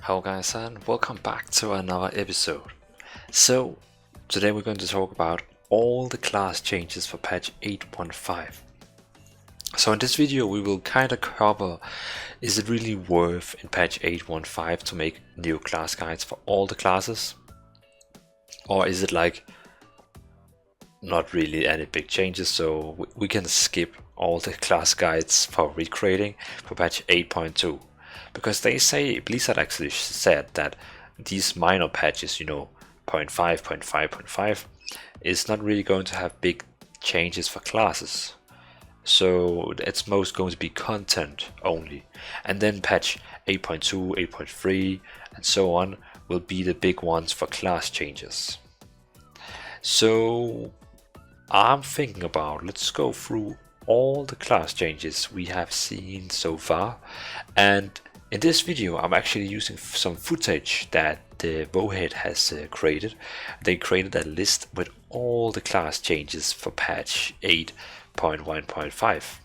Hello guys and welcome back to another episode. So today we're going to talk about all the class changes for patch 8.5. So in this video we will kind of cover, is it really worth in patch 8.15 to make new class guides for all the classes? Or is it like not really any big changes, so we can skip all the class guides for recreating for patch 8.2? Because they say, Blizzard actually said that these minor patches, 0.5, 0.5, 0.5, is not really going to have big changes for classes. So it's most going to be content only. And then patch 8.2, 8.3 and so on will be the big ones for class changes. So I'm thinking about, let's go through all the class changes we have seen so far. And in this video, I'm actually using some footage that the WoW has created. They created a list with all the class changes for patch 8.1.5.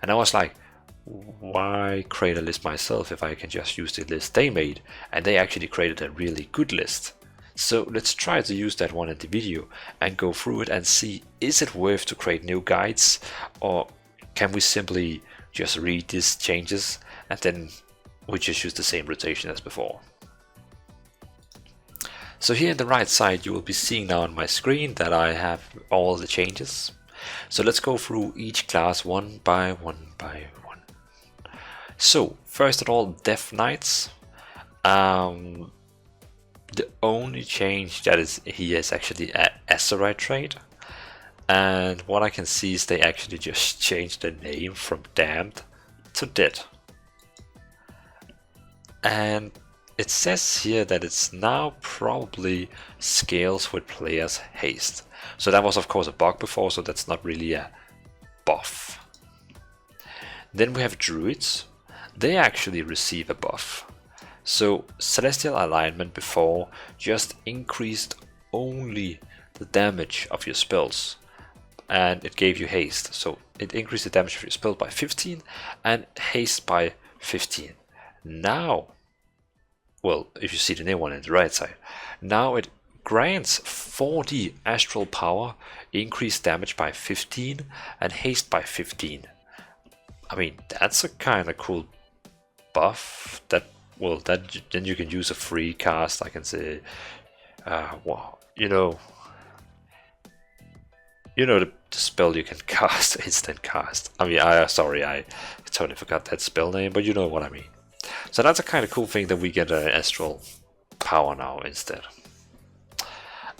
And I was like, why create a list myself if I can just use the list they made? And they actually created a really good list. So let's try to use that one in the video and go through it and see, is it worth to create new guides, or can we simply just read these changes and then we just use the same rotation as before. So here on the right side you will be seeing now on my screen that I have all the changes. So let's go through each class one by one by one. So first of all, Death Knights. The only change that is here is actually an Azeroth trait, and what I can see is they actually just changed the name from Damned to Dead. And it says here that it's now probably scales with players' haste. So that was of course a bug before, so that's not really a buff. Then we have Druids. They actually receive a buff. So Celestial Alignment before just increased only the damage of your spells, and it gave you haste. So it increased the damage of your spell by 15 and haste by 15. Now, well, if you see the new one on the right side, now it grants 40 astral power, increased damage by 15 and haste by 15. I mean, that's a kind of cool buff that, well, that then you can use a free cast. I can say, well, the spell you can cast, instant cast. I mean, sorry, I totally forgot that spell name, but you know what I mean. So that's a kind of cool thing that we get an astral power now instead.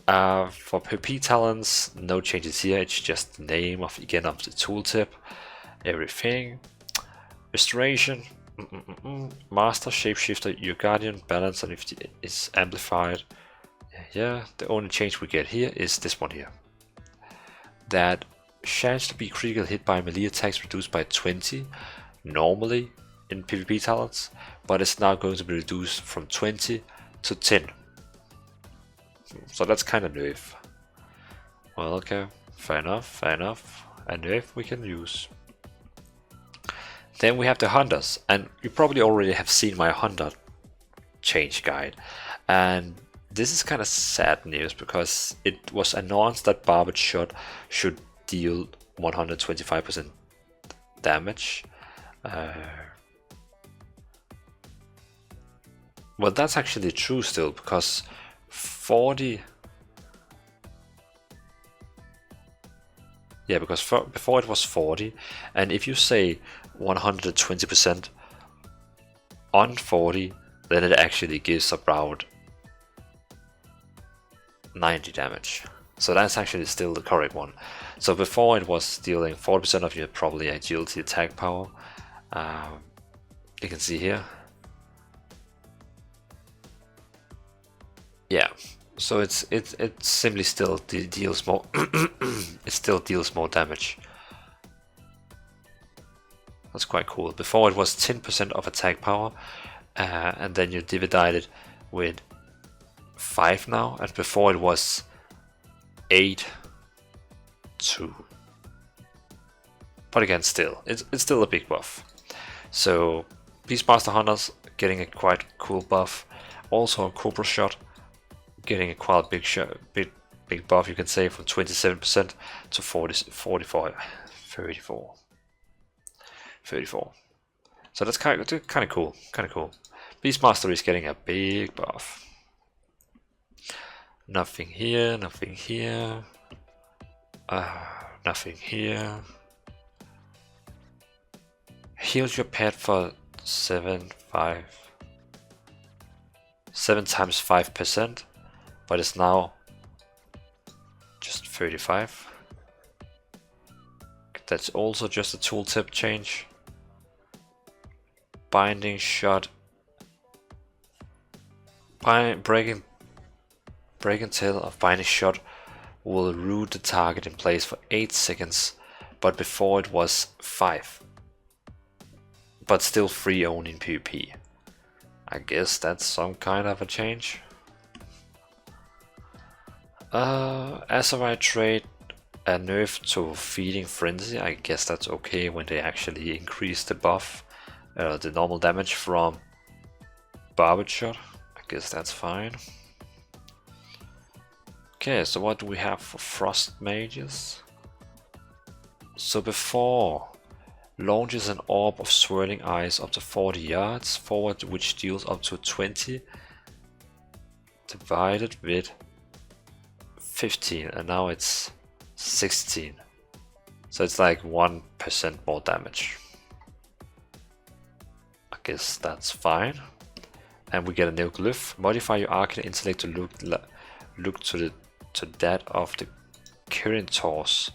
For PP talents, no changes here. It's just the name of the tooltip, everything. Restoration. Master, Shapeshifter, your Guardian, balance, and if it is amplified. Yeah, the only change we get here is this one here. That chance to be critical hit by melee attacks reduced by 20 normally in PvP talents, but it's now going to be reduced from 20 to 10. So that's kind of nerf. Well, okay, fair enough, a nerf we can use. Then we have the Hunters, and you probably already have seen my Hunter change guide. And this is kind of sad news because it was announced that Barbed Shot should deal 125% damage. Well, that's actually true still, because 40... Yeah, because before it was 40, and if you say 120% on 40, then it actually gives around 90 damage. So that's actually still the correct one. So before it was dealing 40% of your probably agility attack power. You can see here. Yeah. So it simply still deals more. It still deals more damage. That's quite cool. Before it was 10% of attack power, and then you divide it with 5 now, and before it was 8 to. But again, still, it's still a big buff. So Beastmaster Hunters getting a quite cool buff. Also on Cobra Shot, getting a quite big buff, you can say, from 27% to 34. So that's kind of cool, Beastmaster is getting a big buff. Nothing here, nothing here, nothing here. Heals your pet for 7 times 5%, but it's now just 35. That's also just a tooltip change. Binding Shot, breaking tail of Binding Shot will root the target in place for 8 seconds, but before it was 5. But still free only in PvP. I guess that's some kind of a change. Azeroth trade a nerf to Feeding Frenzy. I guess that's okay when they actually increase the buff, the normal damage from Barbed Shot. I guess that's fine. Okay, so what do we have for Frost Mages? So before, launches an orb of swirling ice up to 40 yards forward, which deals up to 20, divided with 15, and now it's 16. So it's like 1% more damage. I guess that's fine. And we get a new glyph. Modify your Arcane Intellect to look to that of the Kirintor's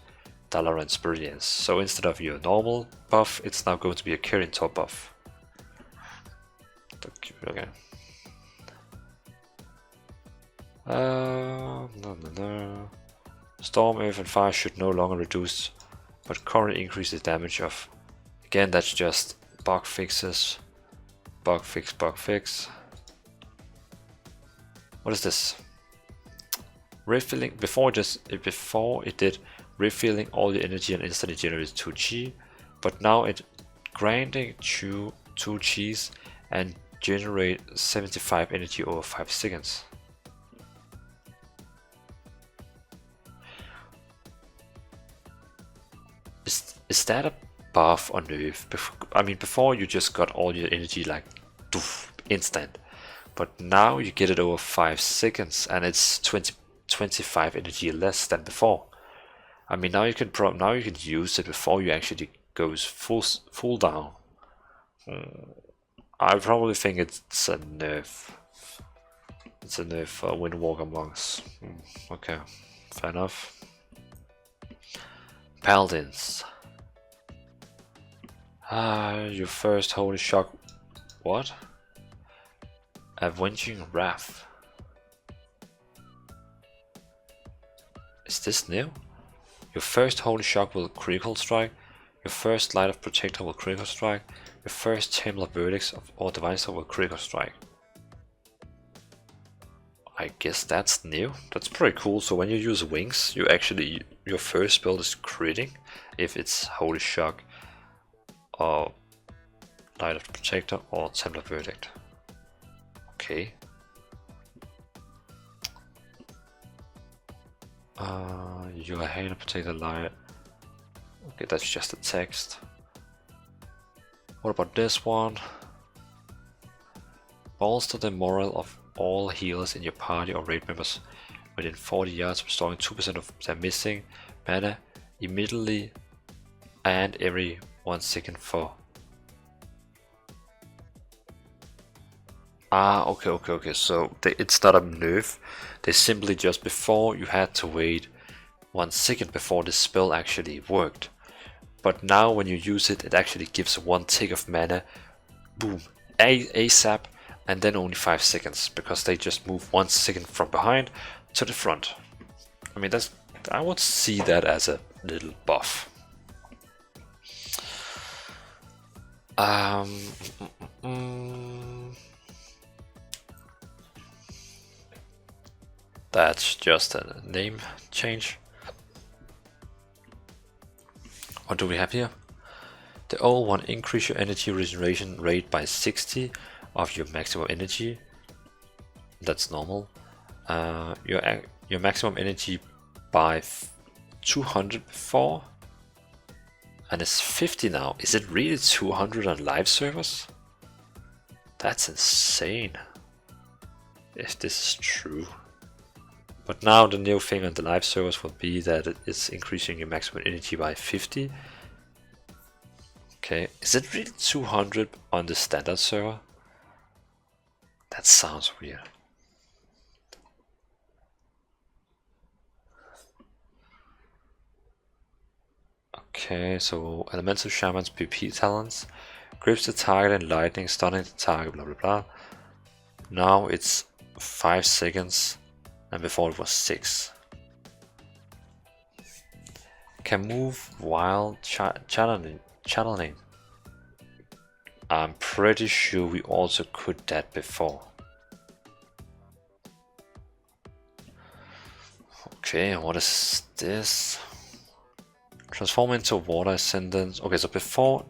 Dvalin Brilliance. So instead of your normal buff, it's now going to be a Kirintor buff. Okay. No. Storm, Earth and Fire should no longer reduce, but currently increases damage of. Again, that's just bug fixes. Bug fix. What is this? Refilling. Before it did refilling all the energy and instantly generates 2 chi, but now it granting 2 chis and generate 75 energy over 5 seconds. Is that a buff or nerf? I mean, before you just got all your energy like doof, instant, but now you get it over 5 seconds and it's 25 energy less than before. I mean, now you can use it before you actually goes full down. I probably think it's a nerf. It's a nerf for Windwalker monks. Okay, fair enough. Paladins. Your first holy shock. What? Avenging Wrath. Is this new? Your first holy shock will critical strike. Your first light of protector will critical strike. Your first Templar Verdicts or Divisor will critical strike. I guess that's new. That's pretty cool. So when you use wings, your first spell is critting if it's holy shock or Light of the Protector or Templar Verdict. Okay. You are Hail Protector Light. Okay, that's just a text. What about this one? Bolster the morale of all healers in your party or raid members within 40 yards, restoring 2% of their missing mana immediately and every 1 second for. Okay. So it's not a nerf. They simply just before you had to wait 1 second before the spell actually worked. But now when you use it, it actually gives 1 tick of mana, boom, ASAP, and then only 5 seconds because they just move 1 second from behind to the front. I mean, I would see that as a little buff. That's just a name change. What do we have here? The old one, increase your energy regeneration rate by 60 of your maximum energy. That's normal. Your maximum energy by 200 before, and it's 50 now. Is it really 200 on live servers? That's insane, if this is true. But now the new thing on the live servers will be that it's increasing your maximum energy by 50. Okay, is it really 200 on the standard server? That sounds weird. Okay, so elemental shamans PP talents. Grips the target and lightning, stunning the target, blah blah blah. Now it's 5 seconds, and before it was 6. Can move while channeling. I'm pretty sure we also could that before. Okay, what is this? Transform into water ascendant. Okay, so before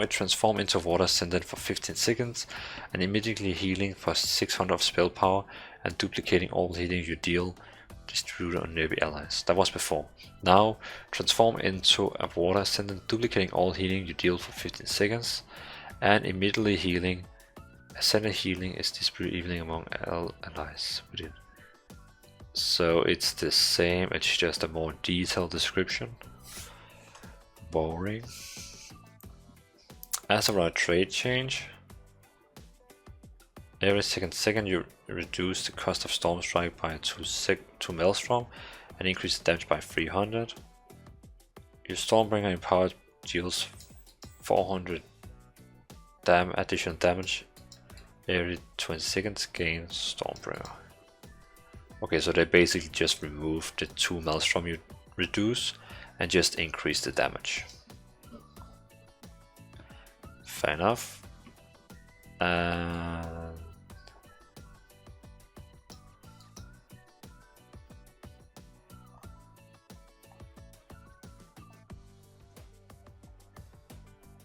it transformed into water ascendant for 15 seconds and immediately healing for 600 of spell power and duplicating all healing you deal distributed on nearby allies. That was before. Now transform into a water ascendant, duplicating all healing you deal for 15 seconds and immediately healing. Ascendant healing is distributed evenly among allies within. So it's the same, it's just a more detailed description. Boring. Azeroth trade change. Every second you reduce the cost of Storm Strike by 2 Maelstrom and increase the damage by 300. Your Stormbringer empowered deals 400 additional damage every 20 seconds, gain Stormbringer. Okay, so they basically just remove the 2 Maelstrom you reduce and just increase the damage. Fair enough.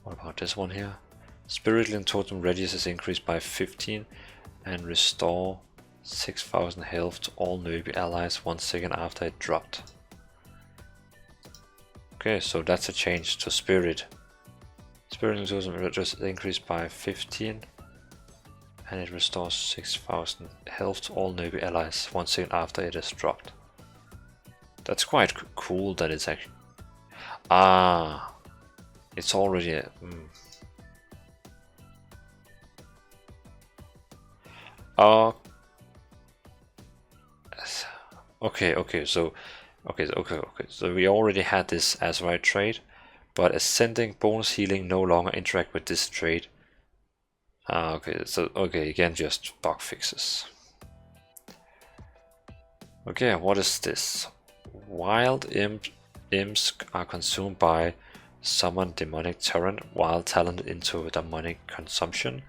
What about this one here? Spiritual and Totem radius is increased by 15 and restore 6000 health to all nearby allies 1 second after it dropped. Okay, so that's a change to Spirit. Spirit and Totem just increased by 15 and it restores 6000 health to all nearby allies 1 second after it is dropped. That's quite cool that it's actually... it's already a... So we already had this Azeroth trait, but ascending bonus healing no longer interact with this trait. Again, just bug fixes. Okay, what is this? Wild imps are consumed by summon demonic torrent while talented into demonic consumption,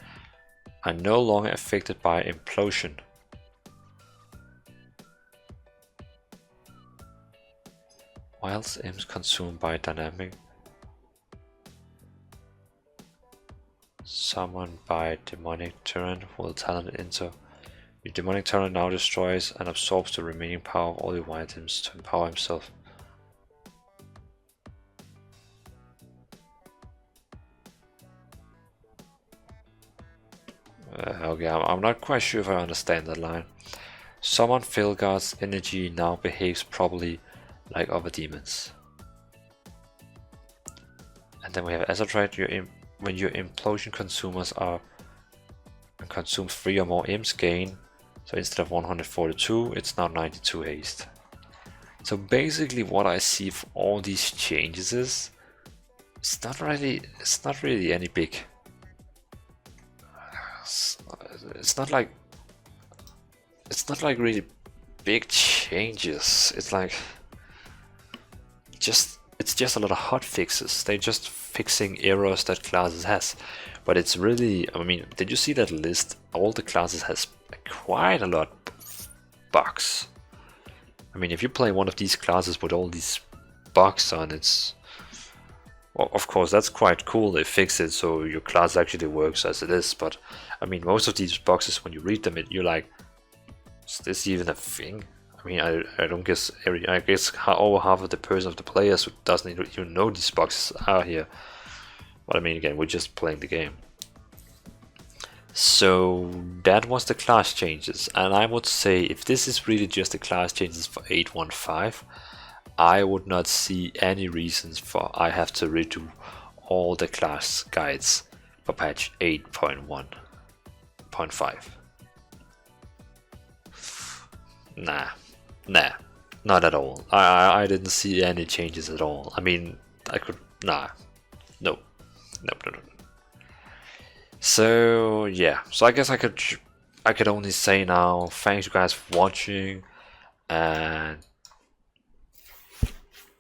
are no longer affected by implosion. Wild imps consumed by dynamic summoned by demonic torrent will talent into. Your demonic torrent now destroys and absorbs the remaining power of all the wild imps to empower himself. Okay, I'm not quite sure if I understand that line. Summon Felgard's energy now behaves properly like other demons. And then we have Azeroth. When your implosion consumers are consume 3 or more imps gain. So instead of 142, it's now 92 haste. So basically what I see for all these changes is it's not really any big. It's not like really big changes. It's like it's just a lot of hot fixes. They're just fixing errors that classes has. But it's really, I mean, did you see that list? All the classes has quite a lot of bugs. I mean, if you play one of these classes with all these box on its. Well, of course, that's quite cool. They fix it so your class actually works as it is. But I mean, most of these boxes, when you read them, you're like, is this even a thing? I mean, I don't guess I guess over half of the players who doesn't even know these boxes are here. But I mean, again, we're just playing the game. So that was the class changes, and I would say if this is really just the class changes for 8.15, I would not see any reasons for I have to redo all the class guides for patch 8.1.5. Nah, not at all. I didn't see any changes at all. I mean, I could, no. So yeah, so I guess I could only say now, thanks you guys for watching, and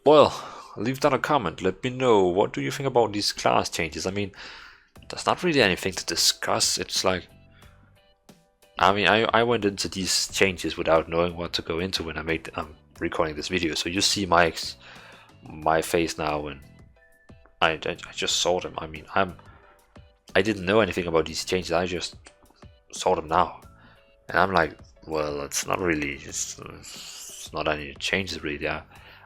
well, leave down a comment, let me know what do you think about these class changes. I mean, there's not really anything to discuss. It's like, I mean, I went into these changes without knowing what to go into when I'm recording this video, so you see my face now, and I just saw them. I mean, I didn't know anything about these changes, I just saw them now. And I'm like, well, it's not any changes really. I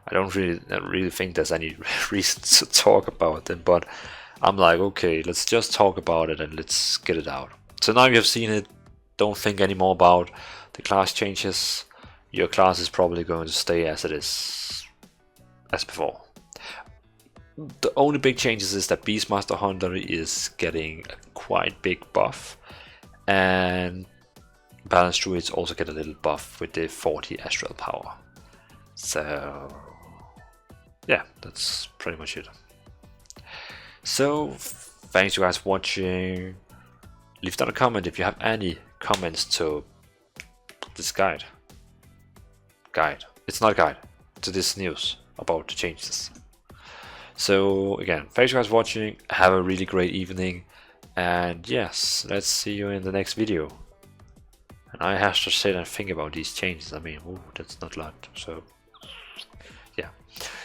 don't really think there's any reason to talk about them, but I'm like, okay, let's just talk about it and let's get it out. So now you have seen it, don't think anymore about the class changes. Your class is probably going to stay as it is, as before. The only big changes is that Beastmaster Hunter is getting a quite big buff, and Balance Druids also get a little buff with the 40 Astral Power. So yeah, that's pretty much it. So thanks you guys for watching. Leave down a comment if you have any comments to this guide. It's not a guide, to this news about the changes. So again, thanks you guys for watching, have a really great evening, and yes, let's see you in the next video. And I have to sit and think about these changes. I mean, ooh, that's not a lot. So yeah,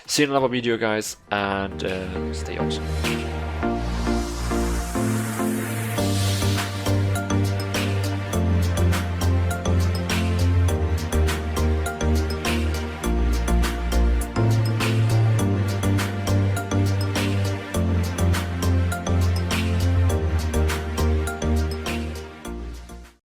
see you in another video guys, and stay awesome.